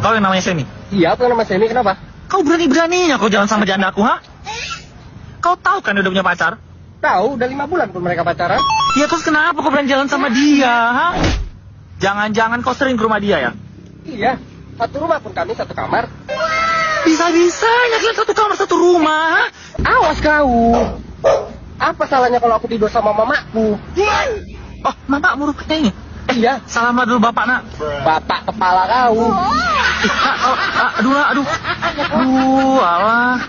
Kau yang namanya Semi? Iya, aku nama Semi, kenapa? Kau berani-beraninya kau jalan sama janda aku, ha? Kau tahu kan dia udah punya pacar? Tahu, udah 5 bulan pun mereka pacaran. Ya terus kenapa kau berani jalan sama dia, ha? Jangan-jangan kau sering ke rumah dia ya? Iya, satu rumah pun kami, satu kamar. Bisa-bisanya kalian satu kamar satu rumah, ha? Awas kau. Apa salahnya kalau aku tidur sama mamaku? Oh, mamamu rupanya ini? Iya. Salamlah dulu bapak, nak. Bapak kepala kau. Aduh, aduh. Alah.